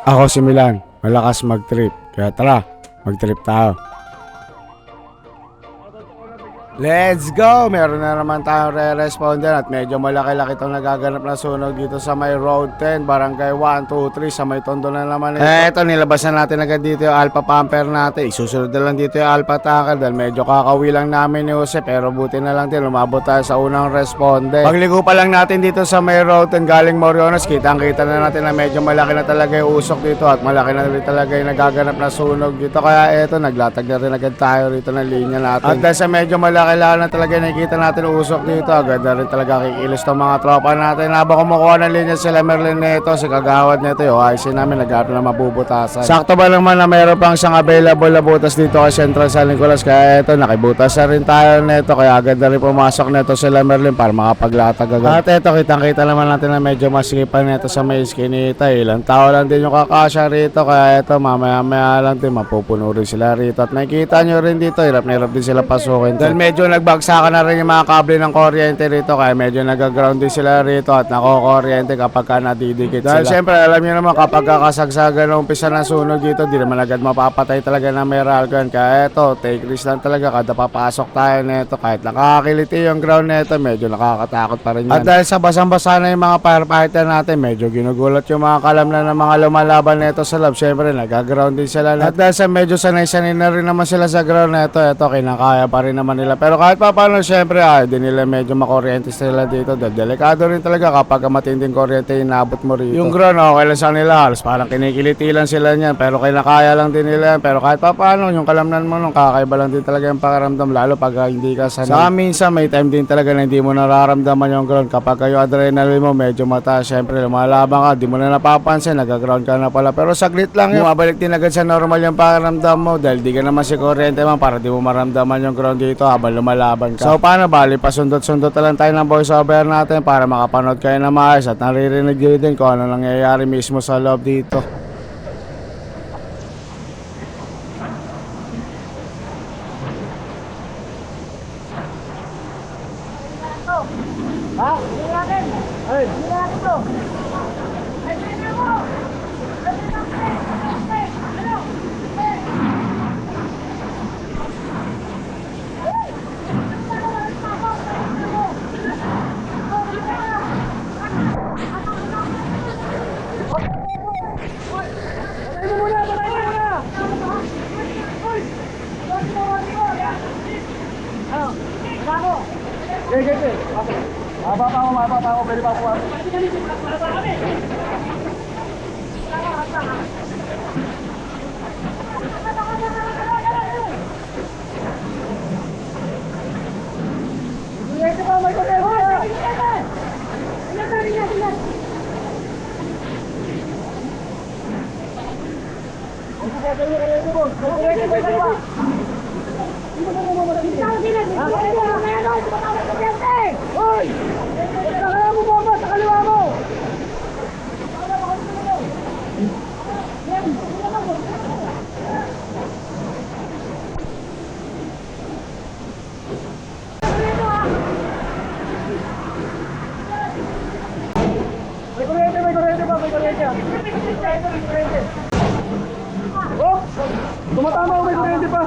Ako si Milan, malakas mag-trip. Kaya tara, mag-trip tayo. Let's go! Meron na naman tayong re-responder at medyo malaki-laki itong nagaganap na sunog dito sa may Road 10, Barangay 1, 2, 3 sa may Tondo na naman ito. Eto, nilabasan natin agad dito yung Alpha Pumper natin. Isusunod na lang dito yung Alpha Tanker dahil medyo kakawi lang namin ni Jose, pero buti na lang din lumabot tayo sa unang responder. Pagligo pa lang natin dito sa may Road 10 galing Moriones, kitang-kita na natin na medyo malaki na talaga yung usok dito at malaki na rin talaga yung nagaganap na sunog dito. Kaya eto, naglatag na rin agad tayo rito ng linya natin. At dahil sa medyo malaki na talaga nakikita natin usok dito, agad na rin talaga kikilos ng mga tropa natin. Habang kumukuha ng linya sila Merlin neto, si kagawad neto, yung IC namin naghahanap na mabubutasan. Sakto ba naman na mayroon pang isang available na butas dito kay Central San Nicolas, kaya eto nakibutas na rin tayo neto, kaya agad na rin pumasok neto sila Merlin para makapaglatag agad. At eto, kitang-kita naman natin na medyo masikipan neto sa may iskinita. Ilang tao lang din yung kakasya rito, kaya eto mamaya-maya lang din mapupuno rin sila rito. At nakikita nyo rin dito, hirap na hirap din sila pasukin dahil medyo nagbagsakan na rin yung mga kable ng kuryente rito, kaya medyo nag-ground din sila rito at nako-kuryente kapag ka nadidikit sila. Dahil syempre alam nyo naman kapag kakasagsagan ng umpisa ng sunog dito, di naman agad mapapatay talaga ng may railgun. Kaya eto, take risk lang talaga kada papasok tayo neto. Kahit nakakakiliti yung ground neto, medyo nakakatakot pa rin yan. At dahil sa basang-basa na yung mga firefighter natin, medyo ginugulat yung mga kalamnan ng mga lumalaban neto sa lab. Syempre nag-ground din sila. At dahil sa medyo sanay-sanay na rin naman sila sa ground neto, eto kinakaya pa rin naman nila. Pero kahit pa paano, syempre di nila medyo makuryente sila dito dahil delikado rin talaga kapag matinding kuryente inabot mo rito. Yung ground okay lang sa nila, halos parang kinikiliti lang sila niyan, pero kinakaya lang din nila yan. Pero kahit pa paano, yung kalamnan mo nung kakaiba lang din talaga yung pakiramdam, lalo pag hindi ka sanay. Sa minsan may time din talaga na hindi mo nararamdaman yung ground kapag yung adrenaline mo medyo mataas. Syempre lumalaban ka, di mo na napapansin, nag-ground ka na pala, pero saglit lang yun, mabalik din agad sa normal yung pakiramdam mo dahil di ka naman si kuryente man para di mo maramdaman yung ground dito habang lumalaban ka. So paano, bali pasundot-sundot na lang tayo ng voice over natin para makapanood kayo na maayos at naririnig din kung ano nangyayari mismo sa loob dito. Ha? Hindi natin! Ay! Hindi natin to! Ay, hindi mo! Mababa ako, pwede ba ako? Hoy! Kaya mo bomba sa kaliwa mo! May kuryente pa, may kuryente. Oh! Tumatama ako, may kuryente pa!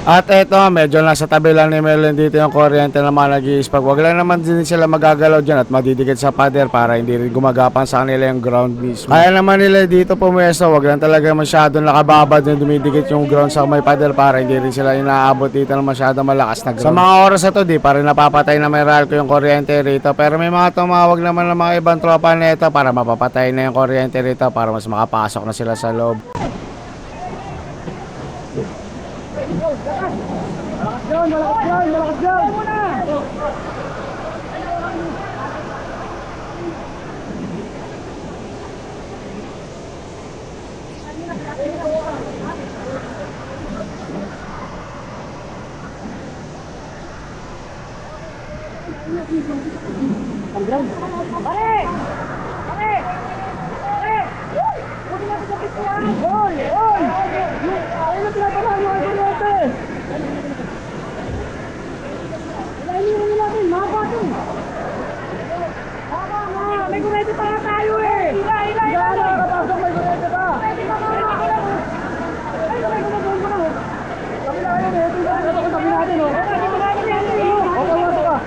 At eto, medyo nasa tabi lang ni Merlin dito yung kuryente naman nag-i-spag. Wag lang naman din sila magagalaw dyan at madidikit sa pader para hindi rin gumagapan sa kanila yung ground mismo. Kaya naman nila dito pumwesto, wag lang talaga masyadong nakababad na dumidikit yung ground sa may pader para hindi rin sila inaabot dito ng masyadong malakas na ground. Sa mga oras na to, di pa rin napapatay na may rail ko yung kuryente rito. Pero may mga tumawag naman ng mga ibang tropa nito para mapapatay na yung kuryente rito para mas makapasok na sila sa loob. Malakas dyan! Pare! Pare! Pare! Huwag natin sa pituan! Hoy! Hoy! Ayun na pinapalahan mo ang kuryente! Ilahin mo natin! natin, oh. Okay, wato ka.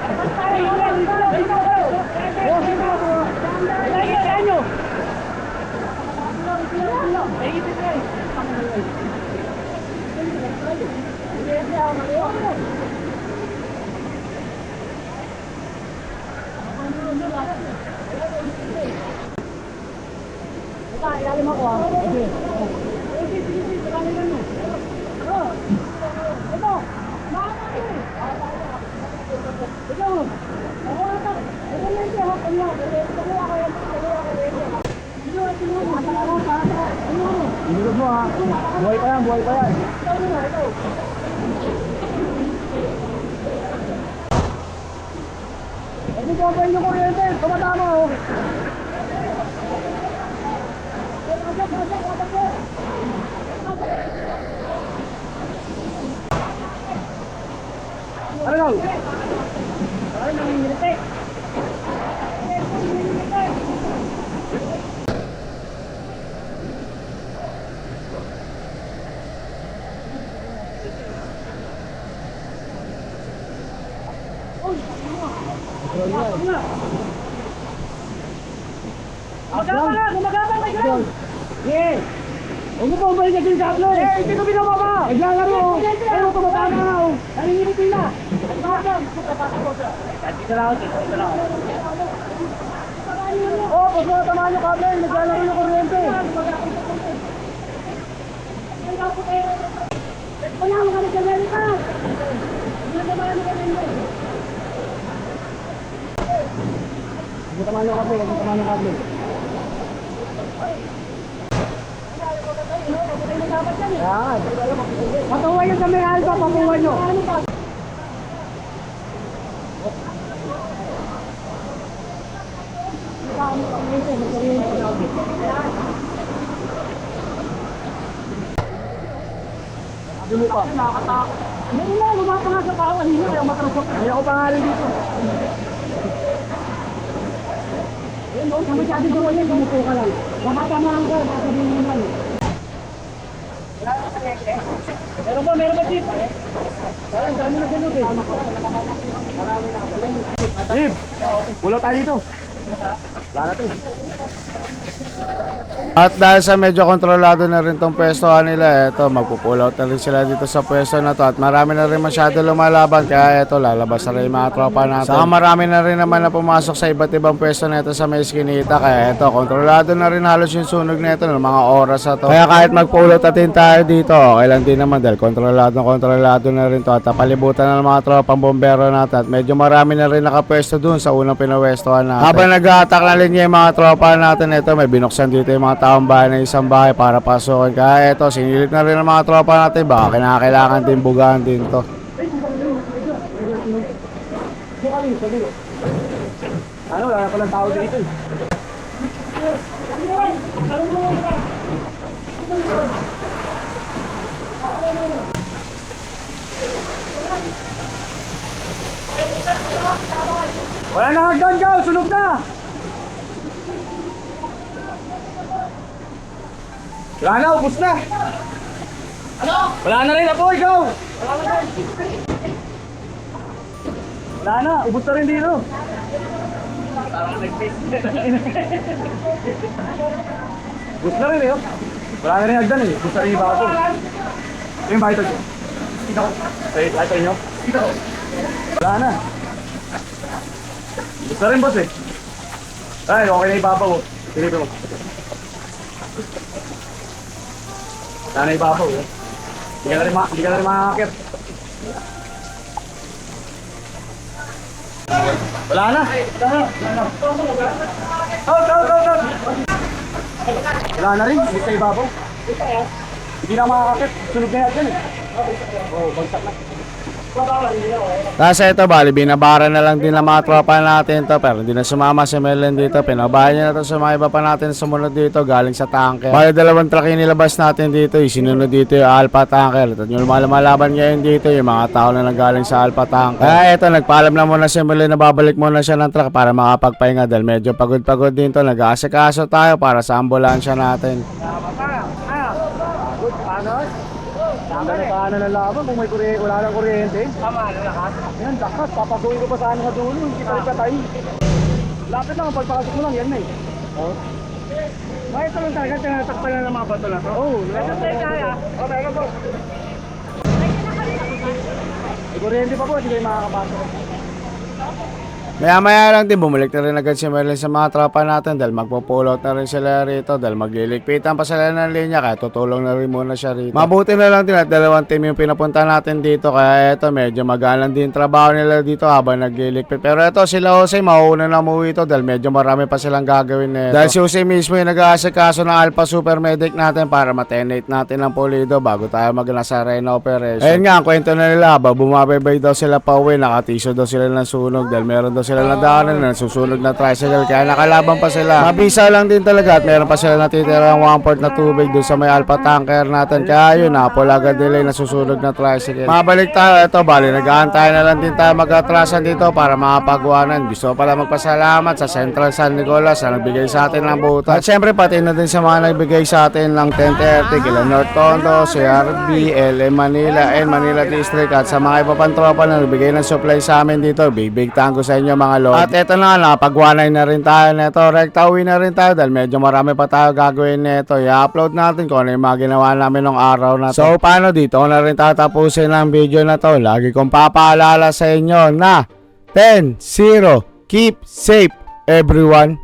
Ilalim ako ah. Okay. Ito. Ikaw. Ako ata. Ito lang siya ha. Kanya. Kanya kayo. Hinulog mo ha. Buhay pa yan. Buhay pa yan. Hindi ko pa yung kuryente. Tumatama oh. Ano lang? Ay, nangingirit. Gumagapang na! Gumagapang na dyan! Yeah! Huwag mo pa umalik na dyan sa upload! Eh! Hindi ko binababa! Naglalaro! Ano tumatama na! Nangingirit nila! Dito lang ako! Dito lang ako! Oh! Pag mga tamaan yung kable! Naglalaro yung kuryente! Wala mo ka naglalaro ka! Naglalaro ka rin! Huwag mo tamaan yung kable! Huwag mo tamaan yung kable! Yan. Patuwa nyo sa may alba, patuwa nyo. Sabi mo pa. Nakakatakot. Hindi na, lumapa nga sa kawan. Hindi na, matrusok. Hindi ako pangalan dito. Ayun, no, sa masyado gawa yan, gumupo ka lang. Makatamaan ka, sasabihin mo naman. Meron ba tip? Parang dami na ganun eh. Tip! Wala tayo dito. Wala na to. At dahil sa medyo kontrolado na rin tong pwestohan nila, eto magpupull out na rin sila dito sa pwesto na to at marami na rin masyado lumalaban kaya eto lalabas na rin yung mga tropa natin. Saka marami na rin naman na pumasok sa iba't ibang pwesto na ito sa may skinita kaya eto kontrolado na rin halos yung sunog na ito ng mga oras na to. Kaya kahit magpull out natin tayo dito, okay lang din naman dahil kontrolado na rin to at palibutan na ng mga tropang bombero natin at medyo marami na rin nakapwesto dun sa unang pinwestohan natin. Habang nag-a-attack na linya yung mga tropa natin, ito may binuksan dito yung mga taong bahay ng isang bahay para pasukin. Kaya ito, sinilip na rin ng mga tropa natin. Baka kinakailangan din bugahan din to. Ano, wala na palang tao dito eh. Wala na hagdan ka, sunog na! Wala na, ubus na! Ano? Wala na rin ako, ikaw! Wala na, ubus na rin dito! Ubus na rin eh, oh. Wala na rin hagdan eh, ubus na rin yung baka ko. Ito yung bahay ito. Kita ko. Bahay ito inyo? Kita ko. Wala na. Ubus na rin boss eh. Ay, okay na ibabaw oh. Silipin mo. Wala na ibabaw eh. Hindi ka na rin makakakit. Wala na. Out. Wala na rin, hindi sa ibabaw. Hindi na makakakit. Sunog na yan dyan eh. Oo, bagsak na. Tapos ito, bali, binabara na lang din ng mga tropa natin to pero hindi na sumama si Merlin dito. Pinabahan niya na to sa mga iba pa natin sumunod dito galing sa tanker. Bali, 2 truck yung nilabas natin dito. Sinunod dito yung Alpha Tanker. At yung lumalaban ngayon dito, yung mga tao na nanggaling sa Alpha Tanker. Kaya ito, nagpaalam na muna si Merlin na babalik muna siya ng truck para makapagpahinga dahil medyo pagod-pagod din to. Nag-aasikaso tayo para sa ambulansya natin. Good, paano? na ng laban kung may kuryente, wala lang kuryente. Tama, lakas. Yan, lakas. Papasukin ko pa sana sa dulo. Hindi pa rin patay. Lapit lang, pagpasok mo lang, yan na eh. Oh. May ito lang talaga, tinatakpan na ng mga bato na to. Oo. Ito tayo kaya. Oh, meron po. May kuryente pa po, hindi kayo makakapasok. Maya-maya lang din, bumalik na rin agad si Merlin sa mga tropa natin dahil magpo-pull out na rin sila rito dahil magliligpitan pa sila ng linya kaya tutulong na rin muna siya rito. Mabuti na lang din at dalawang team yung pinapunta natin dito kaya eto medyo magalang din trabaho nila dito habang nagliligpit. Pero eto sila Jose mauna na umuwi ito dahil medyo marami pa silang gagawin na ito. Dahil si Jose mismo yung nag-aasikaso ng Alpha Super Medic natin para ma-tenate natin ng pulido bago tayo mag-nasa arena operation. Ayun nga, ang kwento na nila habang bumabaybay daw sila pa uwi, nakatiso daw sila ng sunog dahil meron daw sila nadaanan na susunog na tricycle kaya nakalaban pa sila. Mabisa lang din talaga at meron pa sila natitirang 1/4 na tubig dun sa may alpha tanker natin kaya yun napol agad nila na susunog na tricycle. Mabalik tayo, ito bali nag-aantay na lang din tayo mag-atrasan dito para makapagwanan. Gusto pala magpasalamat sa Central San Nicolas na nagbigay sa atin ng butas at syempre pati na din sa mga nagbigay sa atin ng 1030 kila North Tondo, CRB, LM Manila and Manila District at sa mga iba pang tropa na nagbigay ng supply sa amin dito. Big tango sa inyo mga lord. At eto na nga, pagwanay na rin tayo neto. Rekta uwi na rin tayo dahil medyo marami pa tayo gagawin neto. I-upload natin kung ano yung mga ginawa namin nung araw na to. So paano dito ko na rin tatapusin ang video na to. Lagi kong papaalala sa inyo na 10-0, keep safe everyone.